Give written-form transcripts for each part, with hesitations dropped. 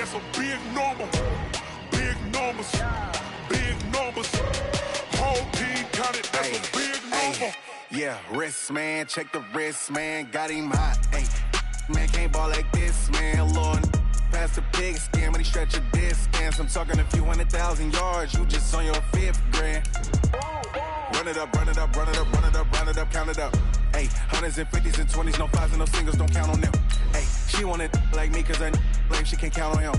that's a big number. Big numbers, big numbers. Whole team counted, that's a big number. Yeah, wrist, man, check the wrist, man, got him hot. Hey, man, can't ball like this, man, Lord. Past the pig skin, but he stretch a distance. I'm talking a few 100,000 yards, you just on your 5th grand. Run it up, run it up, run it up, run it up, run it up, count it up. Hey, hundreds and 50s and 20s, no 5s and no singles, don't count on them. Hey, she want it like me, cause her like she can't count on him.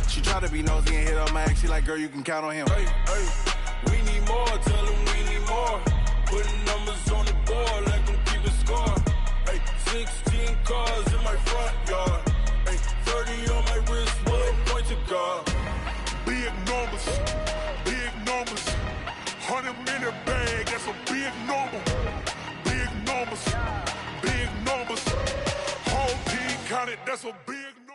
She try to be nosy and hit on my ex, she like, girl, you can count on him. Hey, hey, we need more, tell them we need more. Putting numbers on the board, like them keep a score. Hey, 16 cars in my front yard. Hey, 30 on my wrist, bullet point to God. Big numbers, big numbers. 100-minute bag, that's a big number. Big numbers, big numbers. Whole team counted, that's a big number.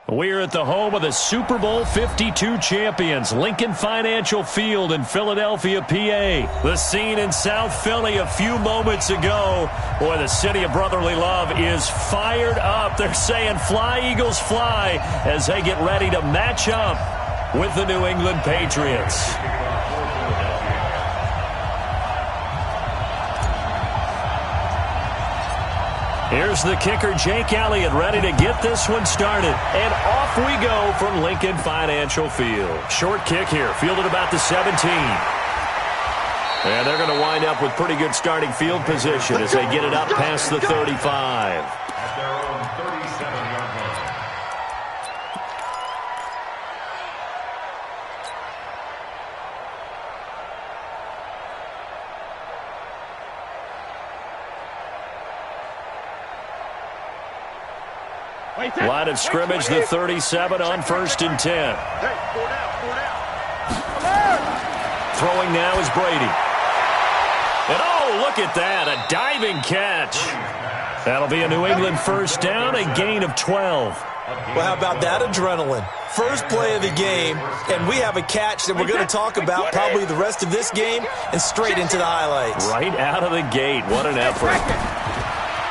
We're at the home of the Super Bowl 52 champions, Lincoln Financial Field in Philadelphia, PA. The scene in South Philly a few moments ago. Boy, the city of brotherly love is fired up. They're saying, fly, Eagles, fly, as they get ready to match up with the New England Patriots. Here's the kicker, Jake Elliott, ready to get this one started. And off we go from Lincoln Financial Field. Short kick here, fielded about the 17. And they're going to wind up with pretty good starting field position as they get it up past the 35. At their own 37-yard line. Line of scrimmage, the 37 on 1st and 10. Throwing now is Brady. And oh, look at that, a diving catch. That'll be a New England first down, a gain of 12. Well, how about that adrenaline? First play of the game, and we have a catch that we're going to talk about probably the rest of this game and straight into the highlights. Right out of the gate, what an effort.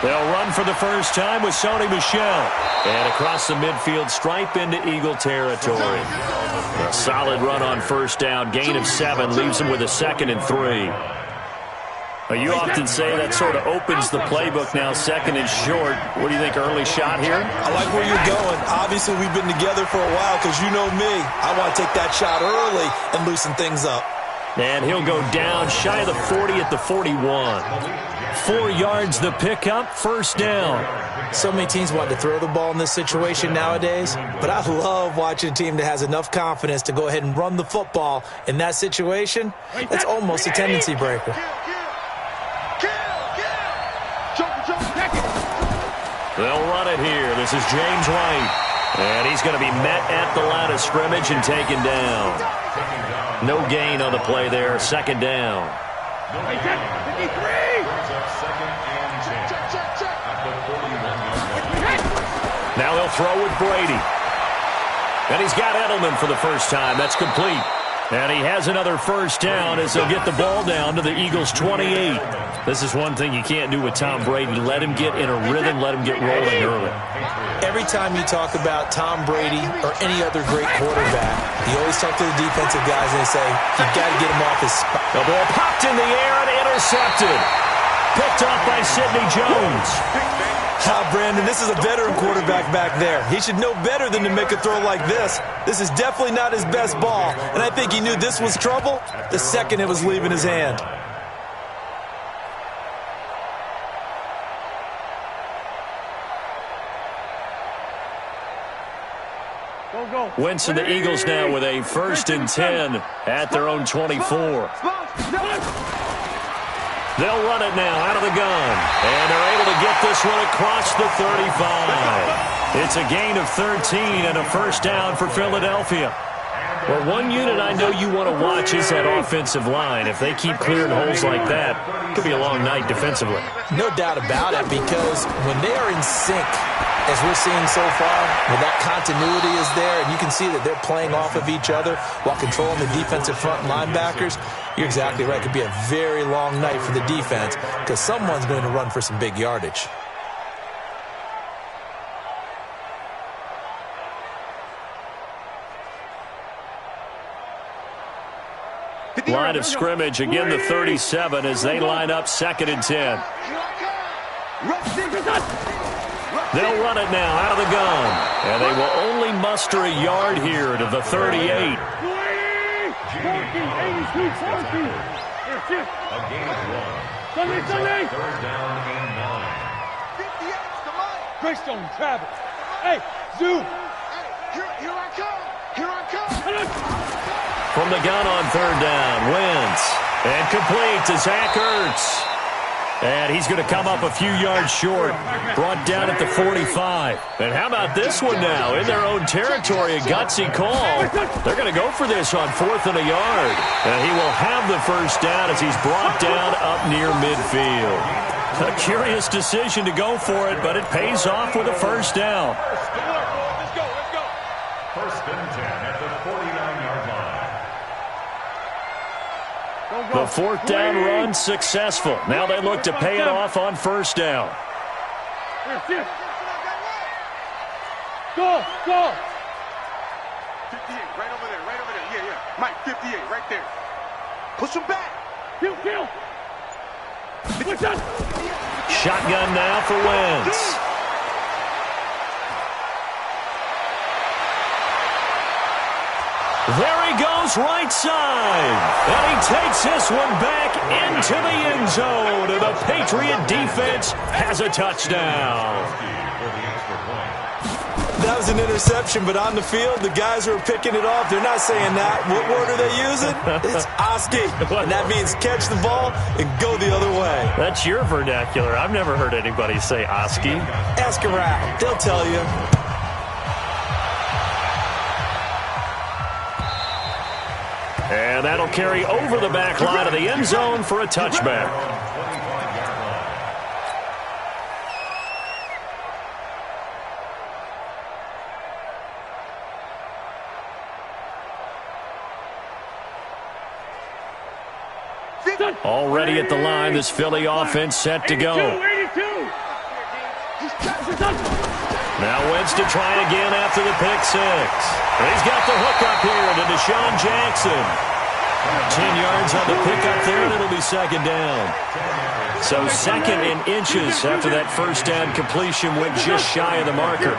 They'll run for the first time with Sony Michel. And across the midfield stripe into Eagle territory. A solid run on first down, gain of 7, leaves them with a 2nd and 3. Well, you often say that sort of opens the playbook now, 2nd and short. What do you think, early shot here? I like where you're going. Obviously, we've been together for a while because you know me. I want to take that shot early and loosen things up. And he'll go down shy of the 40 at the 41. 4 yards the pickup, first down. So many teams want to throw the ball in this situation nowadays, but I love watching a team that has enough confidence to go ahead and run the football in that situation. That's almost a tendency breaker. They'll run it here. This is James White. And he's going to be met at the line of scrimmage and taken down. No gain on the play there, 2nd down. Now he'll throw with Brady. And he's got Edelman for the first time. That's complete. And he has another first down as they'll get the ball down to the Eagles' 28. This is one thing you can't do with Tom Brady. Let him get in a rhythm, let him get rolling early. Every time you talk about Tom Brady or any other great quarterback, you always talk to the defensive guys and they say, you've got to get him off his spot. The ball popped in the air and intercepted. Picked off by Sidney Jones. Brandon, this is a veteran quarterback back there. He should know better than to make a throw like this. This is definitely not his best ball, and I think he knew this was trouble the second it was leaving his hand. Wentz and the Eagles now with a 1st and 10 at their own 24. They'll run it now out of the gun. And they're able to get this one across the 35. It's a gain of 13 and a first down for Philadelphia. Well, one unit I know you want to watch is that offensive line. If they keep clearing holes like that, it could be a long night defensively. No doubt about it, because when they are in sync, as we're seeing so far, when that continuity is there, and you can see that they're playing off of each other while controlling the defensive front linebackers, you're exactly right. It could be a very long night for the defense because someone's going to run for some big yardage. line of scrimmage. Again, the 37 as they line up 2nd and 10. They'll run it now out of the gun. And they will only muster a yard here to the 38. A gain of 1. 3rd down and 9. Greystone, Travis. Hey, Zoo. Here I come. From the gun on 3rd down, Wentz. And complete to Zach Ertz. And he's going to come up a few yards short, brought down at the 45. And how about this one now? In their own territory, a gutsy call. They're going to go for this on 4th and a yard. And he will have the first down as he's brought down up near midfield. A curious decision to go for it, but it pays off with a first down. Let's go. 1st and 10 at the 49-yard line. The 4th down run successful. Now they look to pay it off on 1st down. Go. 58, right over there. Yeah. Mike, 58, right there. Push him back. Kill. Shotgun now for Wentz. There he goes, right side. And he takes this one back into the end zone. And the Patriot defense has a touchdown. That was an interception, but on the field, the guys who are picking it off, they're not saying that. What word are they using? It's Oski. And that means catch the ball and go the other way. That's your vernacular. I've never heard anybody say Oski. Ask around. They'll tell you. And that'll carry over the back line of the end zone for a touchback. Already at the line, this Philly offense set to go. Now Wentz to try again after the pick six. And he's got the hook up here to Deshaun Jackson. 10 yards on the pickup there, and it'll be 2nd down. So 2nd in inches after that first down completion went just shy of the marker.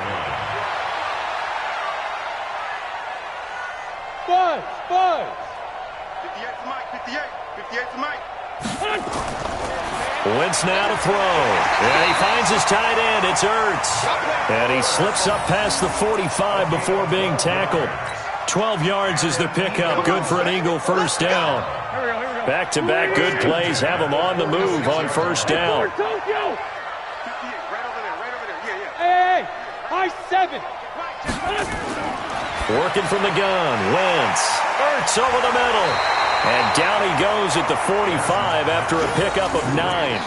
Five. 58 to Mike, 58 to Mike. Wentz now to throw. And he finds his tight end. It's Ertz. And he slips up past the 45 before being tackled. 12 yards is the pickup. Good for an Eagle first down. Back-to-back good plays have him on the move on first down. Right over there. Yeah. Hey, high 7. Working from the gun. Wentz. Ertz over the middle. And down he goes at the 45 after a pickup of 9.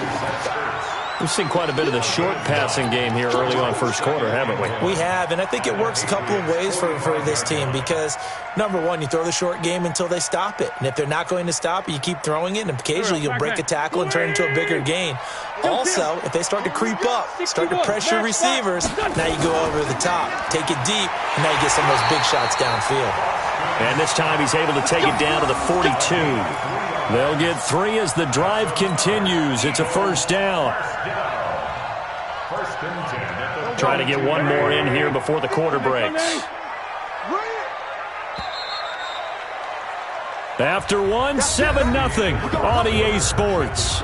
We've seen quite a bit of the short passing game here early on first quarter, haven't we? We have, and I think it works a couple of ways for this team because, number one, you throw the short game until they stop it. And if they're not going to stop it, you keep throwing it, and occasionally you'll break a tackle and turn it into a bigger gain. Also, if they start to creep up, start to pressure receivers, now you go over the top, take it deep, and now you get some of those big shots downfield. And this time he's able to take it down to the 42. They'll get 3 as the drive continues. It's a first down. Trying to get one more in here before the quarter breaks. After one, 7-0 on EA Sports.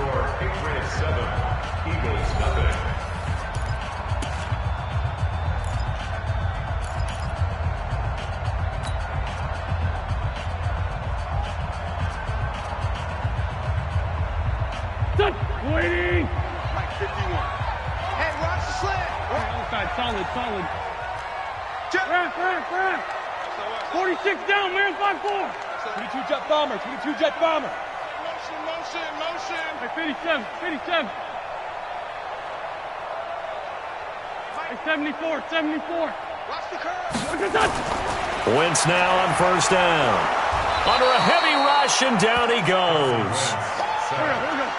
Waiting. Mike, 51. Hey, watch the slant. Outside, solid. Jump. Run. 46 down, man, 5-4. 22 jet bomber. Motion. Hey, 57. Hey, 74. Watch the curve. Wentz now on first down. Under a heavy rush, and down he goes.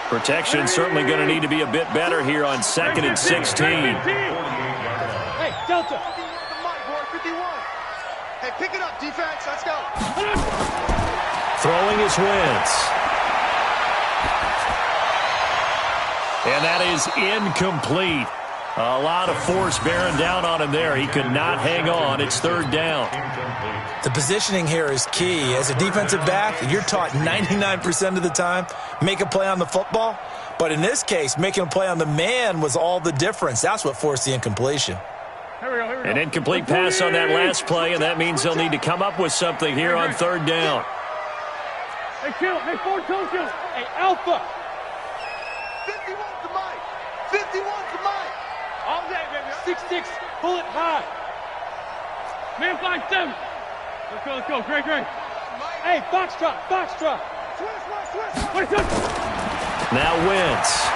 Protection certainly going to need to be a bit better here on 2nd and 16. Hey, Delta. 51. Hey, pick it up, defense. Let's go. Throwing is Wentz. And that is incomplete. A lot of force bearing down on him there. He could not hang on. It's third down. The positioning here is key. As a defensive back, you're taught 99% of the time, make a play on the football. But in this case, making a play on the man was all the difference. That's what forced the incompletion. An incomplete pass on that last play, and that means they'll need to come up with something here on third down. Hey, kill. Hey, forward toe kill. Hey, Alpha. 51 to Mike. 51 to Mike. All day, baby. 6-6. Pull it high. Man, 5-7. Let's go. Great. Hey, Foxtrot. Swiss. Now Wentz.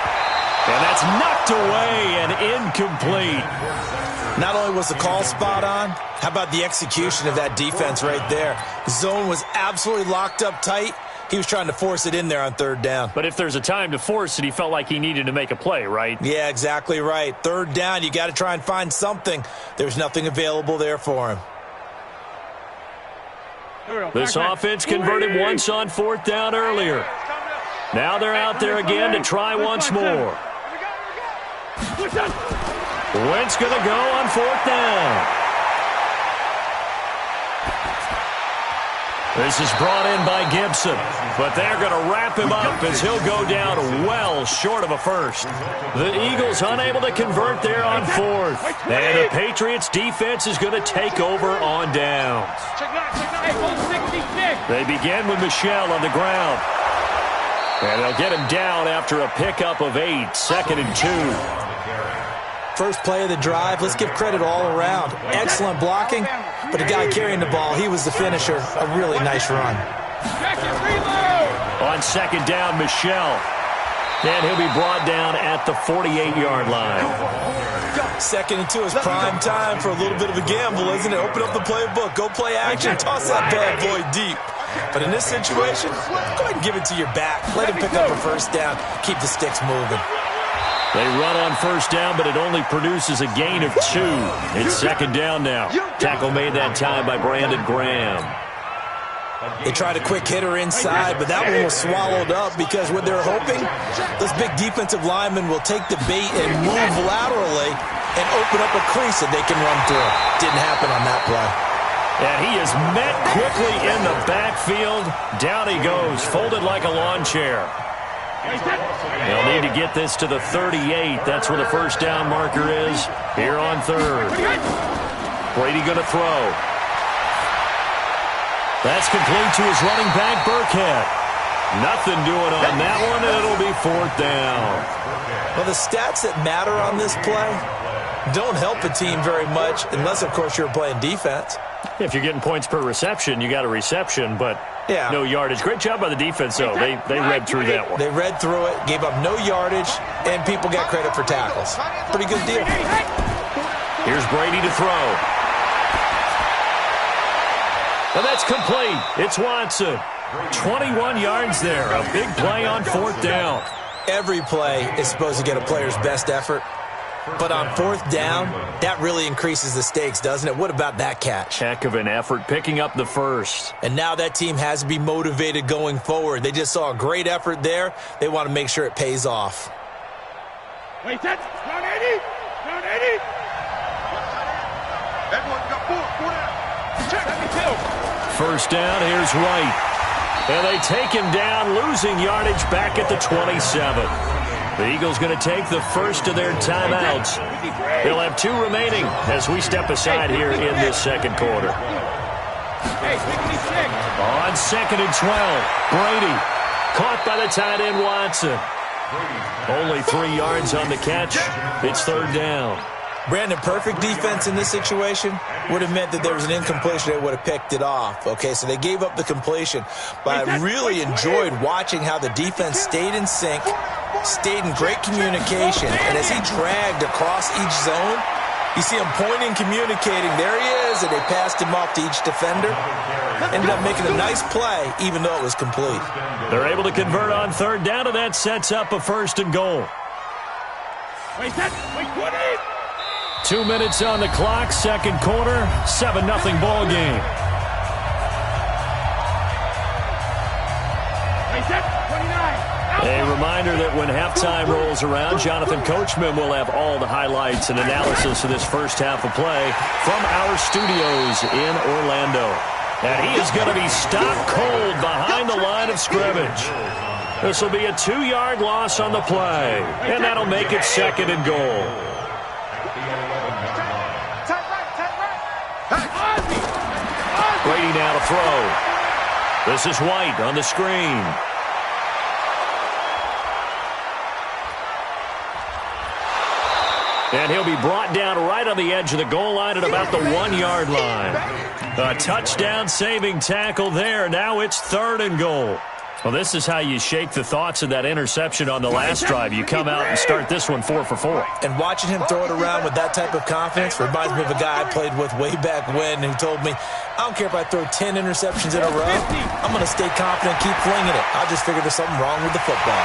And that's knocked away and incomplete. Not only was the call spot on, how about the execution of that defense right there? The zone was absolutely locked up tight. He was trying to force it in there on third down. But if there's a time to force it, he felt like he needed to make a play, right? Yeah, exactly right. Third down, you got to try and find something. There's nothing available there for him. This offense converted once on fourth down earlier. Now they're out there again to try once more. Wentz going to go on fourth down. This is brought in by Gibson, but they're going to wrap him up as he'll go down well short of a first. The Eagles unable to convert there on fourth, and the Patriots defense is going to take over on downs. They begin with Michel on the ground, and they'll get him down after a pickup of 8, 2nd and 2. First play of the drive, let's give credit all around. Excellent blocking, but the guy carrying the ball, he was the finisher. A really nice run. On second down, Michel. And he'll be brought down at the 48-yard line. 2nd and 2 is prime time for a little bit of a gamble, isn't it? Open up the playbook, go play action, toss that bad boy deep. But in this situation, go ahead and give it to your back. Let him pick up a first down, keep the sticks moving. They run on first down, but it only produces a gain of 2. It's second down now. Tackle made that time by Brandon Graham. They tried a quick hitter inside, but that one was swallowed up because what they're hoping, those big defensive linemen will take the bait and move laterally and open up a crease that they can run through. Didn't happen on that play. And he is met quickly in the backfield. Down he goes, folded like a lawn chair. They'll need to get this to the 38. That's where the first down marker is here on third. Brady going to throw. That's complete to his running back, Burkhead. Nothing doing on that one, and it'll be fourth down. Well, the stats that matter on this play don't help a team very much unless, of course, you're playing defense. If you're getting points per reception, you got a reception, but no yardage. Great job by the defense, though. They read through that one. They read through it, gave up no yardage, and people got credit for tackles. Pretty good deal. Here's Brady to throw. And that's complete. It's Watson. 21 yards there. A big play on fourth down. Every play is supposed to get a player's best effort. But on fourth down, that really increases the stakes, doesn't it? What about that catch? Heck of an effort picking up the first. And now that team has to be motivated going forward. They just saw a great effort there. They want to make sure it pays off. Wait, that's down 80. Down 80. Everyone got four down. Check. First down, here's Wright. And they take him down, losing yardage back at the 27. The Eagles going to take the first of their timeouts. They'll have 2 remaining as we step aside here in this second quarter. On 2nd and 12, Brady caught by the tight end Watson. Only 3 yards on the catch. It's third down. Brandon, perfect defense in this situation would have meant that there was an incompletion. They would have picked it off. Okay, so they gave up the completion. But I really enjoyed watching how the defense stayed in sync, stayed in great communication. And as he dragged across each zone, you see him pointing, communicating. There he is, and they passed him off to each defender. Ended up making a nice play, even though it was complete. They're able to convert on third down, and that sets up a first and goal. 2 minutes on the clock, second quarter, 7-0 ball game. A reminder that when halftime rolls around, Jonathan Coachman will have all the highlights and analysis of this first half of play from our studios in Orlando. And he is going to be stopped cold behind the line of scrimmage. This will be a 2-yard loss on the play, and that'll make it 2nd and goal. Brady now to throw. This is White on the screen. And he'll be brought down right on the edge of the goal line at about the 1-yard line. A touchdown-saving tackle there. Now it's 3rd and goal. Well, this is how you shake the thoughts of that interception on the last drive. You come out and start this one 4 for 4. And watching him throw it around with that type of confidence reminds me of a guy I played with way back when who told me, I don't care if I throw 10 interceptions in a row. I'm going to stay confident, keep flinging it. I just figured there's something wrong with the football.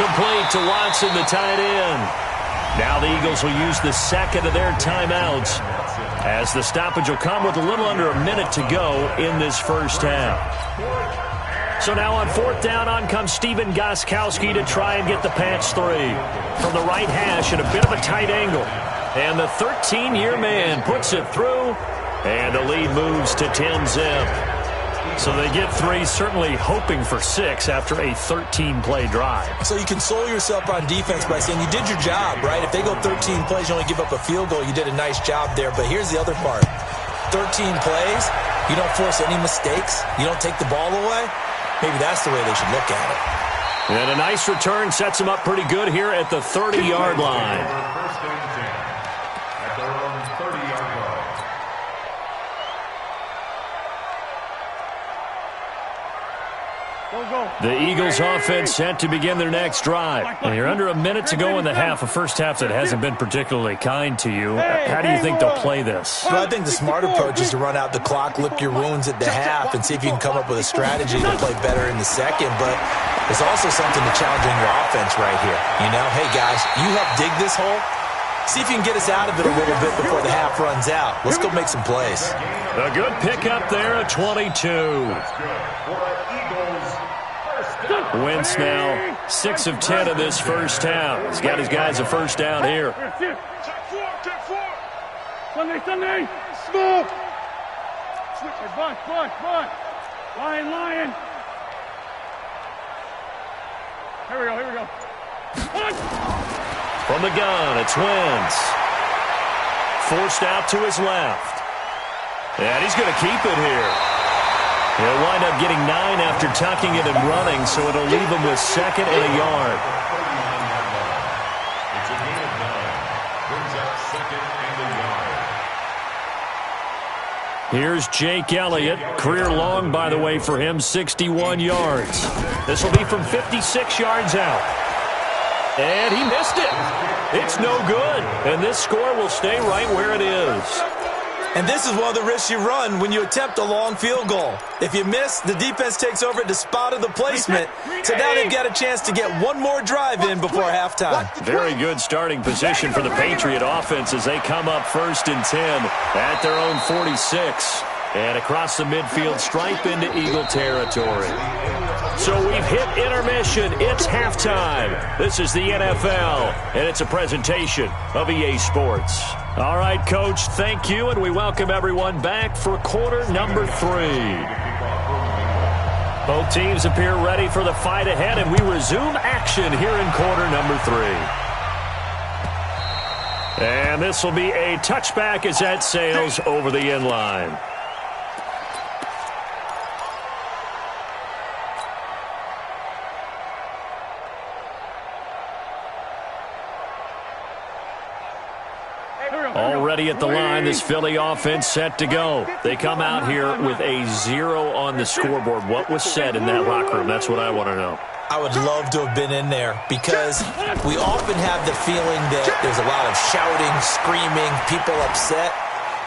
Complete to Watson, the tight end. Now the Eagles will use the 2nd of their timeouts as the stoppage will come with a little under a minute to go in this first half. So now on 4th down, on comes Steven Gostkowski to try and get the patch 3 from the right hash at a bit of a tight angle. And the 13-year man puts it through, and the lead moves to 10-zip. So they get 3, certainly hoping for 6 after a 13-play drive. So you console yourself on defense by saying you did your job, right? If they go 13 plays, you only give up a field goal, you did a nice job there. But here's the other part. 13 plays, you don't force any mistakes, you don't take the ball away. Maybe that's the way they should look at it. And a nice return sets them up pretty good here at the 30-yard line. First and 10 at their own 30-yard line. The Eagles offense set to begin their next drive. And you're under a minute to go in the half, a first half that hasn't been particularly kind to you. How do you think they'll play this? Well, I think the smart approach is to run out the clock, lick your wounds at the half, and see if you can come up with a strategy to play better in the second. But there's also something to challenging your offense right here. You know, hey, guys, you help dig this hole. See if you can get us out of it a little bit before the half runs out. Let's go make some plays. A good pickup there at 22. Wentz now 6 of 10 of this first half. He's got his guys a first down here. Sunday, smoke. Buck. Lion. Here we go. From the gun, it's Wentz. Forced out to his left. And he's going to keep it here. He'll wind up getting 9 after tucking it and running, so it'll leave him with 2nd and a yard. It's a gain of 9. Brings up 2nd and a yard. Here's Jake Elliott. Career long, by the way, for him, 61 yards. This will be from 56 yards out. And he missed it. It's no good. And this score will stay right where it is. And this is one of the risks you run when you attempt a long field goal. If you miss, the defense takes over at the spot of the placement. So now they've got a chance to get one more drive in before halftime. Very good starting position for the Patriot offense as they come up 1st and 10 at their own 46. And across the midfield stripe into Eagle territory. So we've hit intermission. It's halftime. This is the NFL, and it's a presentation of EA Sports. All right, Coach, thank you, and we welcome everyone back for quarter number 3. Both teams appear ready for the fight ahead, and we resume action here in quarter number 3. And this will be a touchback as that sails over the end line. Already at the line, this Philly offense set to go. They come out here with a 0 on the scoreboard. What was said in that locker room? That's what I want to know. I would love to have been in there because we often have the feeling that there's a lot of shouting, screaming, people upset.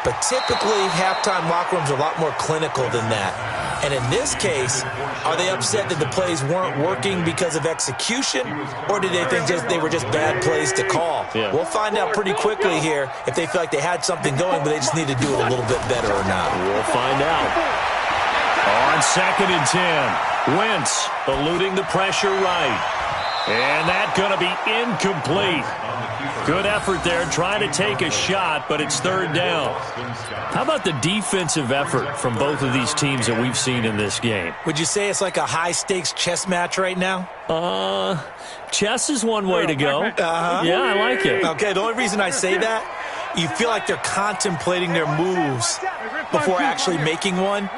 But typically, halftime locker rooms are a lot more clinical than that. And in this case, are they upset that the plays weren't working because of execution? Or did they think they were just bad plays to call? Yeah. We'll find out pretty quickly here if they feel like they had something going, but they just need to do it a little bit better or not. We'll find out. On 2nd and 10. Wentz eluding the pressure right. And that's going to be incomplete. Good effort there trying to take a shot, but it's third down. How about the defensive effort from both of these teams that we've seen in this game? Would you say it's like a high-stakes chess match right now? Chess is one way to go. Yeah, I like it. Okay, the only reason I say that, you feel like they're contemplating their moves before actually making one,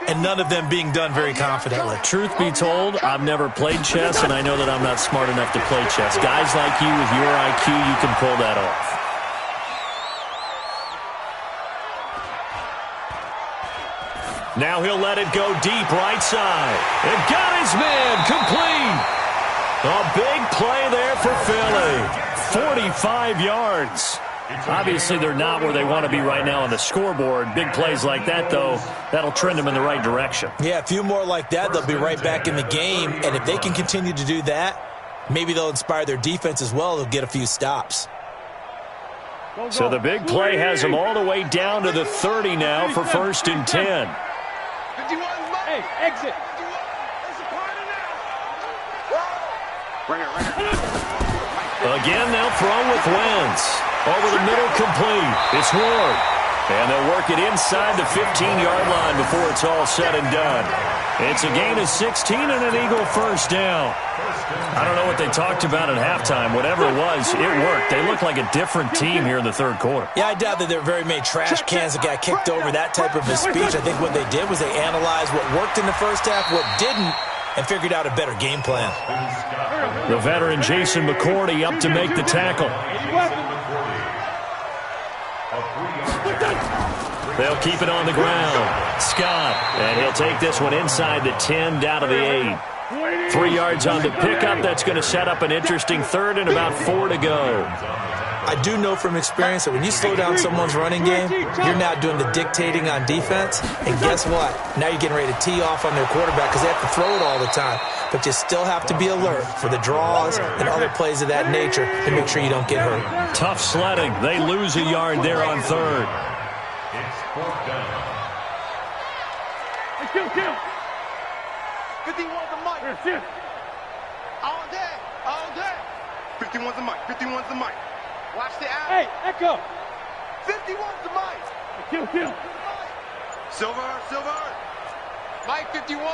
and none of them being done very confidently. Truth be told, I've never played chess, and I know that I'm not smart enough to play chess. Guys like you with your IQ, you can pull that off. Now he'll let it go deep right side. And got his man complete. A big play there for Philly. 45 yards. Obviously, they're not where they want to be right now on the scoreboard. Big plays like that, though, that'll trend them in the right direction. Yeah, a few more like that, they'll be right back in the game. And if they can continue to do that, maybe they'll inspire their defense as well. They'll get a few stops. So the big play has them all the way down to the 30 now for 1st and 10. Hey, exit. Again, they'll throw with Wentz. Over the middle, complete. It's Ward. And they'll work it inside the 15-yard line before it's all said and done. It's a gain of 16 and an Eagle first down. I don't know what they talked about at halftime. Whatever it was, it worked. They look like a different team here in the third quarter. Yeah, I doubt that there are very many trash cans that got kicked over, that type of a speech. I think what they did was they analyzed what worked in the first half, what didn't, and figured out a better game plan. The veteran Jason McCourty up to make the tackle. They'll keep it on the ground. Scott, and he'll take this one inside the 10, down to the 8. 3 yards on the pickup. That's going to set up an interesting third and about 4 to go. I do know from experience that when you slow down someone's running game, you're now doing the dictating on defense. And guess what? Now you're getting ready to tee off on their quarterback because they have to throw it all the time. But you still have to be alert for the draws and other plays of that nature to make sure you don't get hurt. Tough sledding. They lose a yard there on third. It's 4th down. Hey, kill. 51's the mic. All day. 51's the mic. Watch the out. Hey, echo. 51's the mic. Hey, kill. Silver. Mike 51.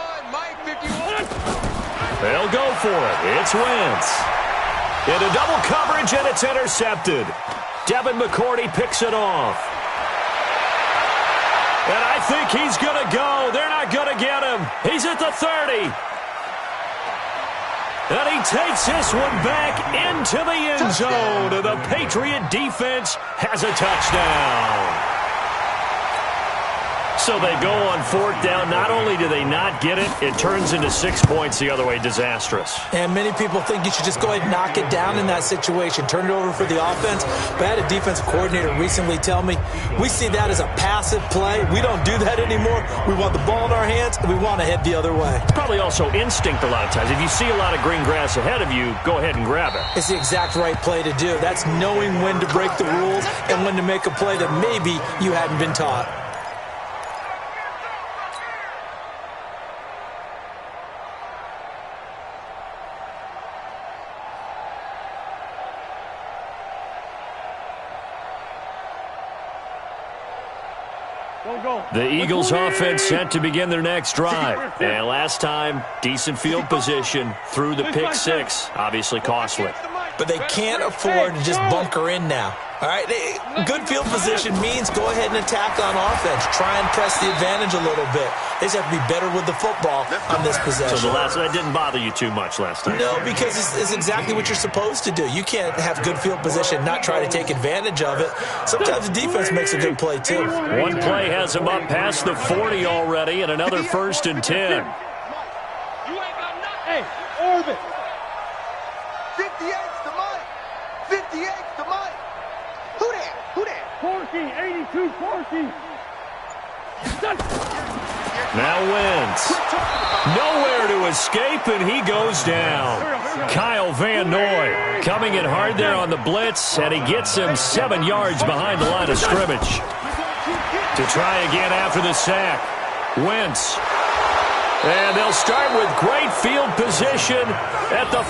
They'll go for it. It's Wentz. Into double coverage, and it's intercepted. Devin McCourty picks it off. And I think he's going to go. They're not going to get him. He's at the 30. And he takes this one back into the end zone. And the Patriot defense has a touchdown. So they go on 4th down. Not only do they not get it, it turns into 6 points the other way. Disastrous. And many people think you should just go ahead and knock it down in that situation. Turn it over for the offense. But I had a defensive coordinator recently tell me, we see that as a passive play. We don't do that anymore. We want the ball in our hands, and we want to head the other way. It's probably also instinct a lot of times. If you see a lot of green grass ahead of you, go ahead and grab it. It's the exact right play to do. That's knowing when to break the rules and when to make a play that maybe you hadn't been taught. The Eagles offense set to begin their next drive. And last time, decent field position through the pick 6. Obviously costly. But they can't afford to just bunker in now. All right, good field position means go ahead and attack on offense. Try and press the advantage a little bit. They just have to be better with the football on this possession. So that didn't bother you too much last time? No, because it's exactly what you're supposed to do. You can't have good field position, not try to take advantage of it. Sometimes the defense makes a good play, too. One play has them up past the 40 already, and another 1st and 10. Hey, orbit. 58's the mic. 58's the mic. Who that? Corky, 82, Corky. Now Wentz. Nowhere to escape, and he goes down. Kyle Van Noy coming in hard there on the blitz, and he gets him 7 yards behind the line of scrimmage. To try again after the sack. Wentz. And they'll start with great field position at the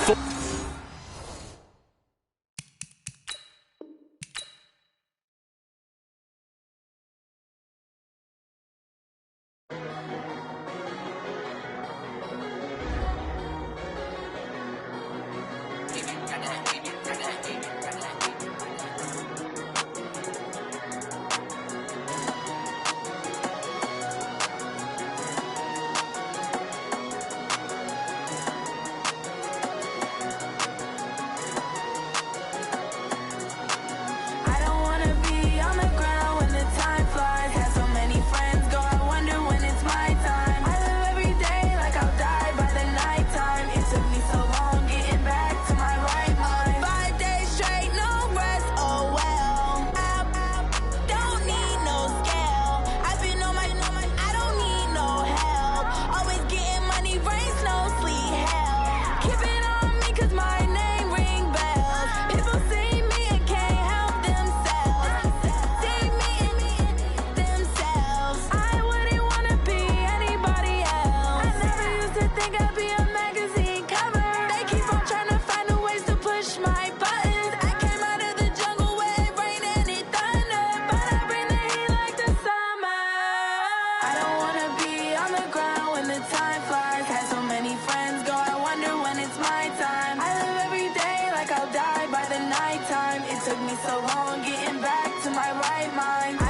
Took me so long getting back to my right mind.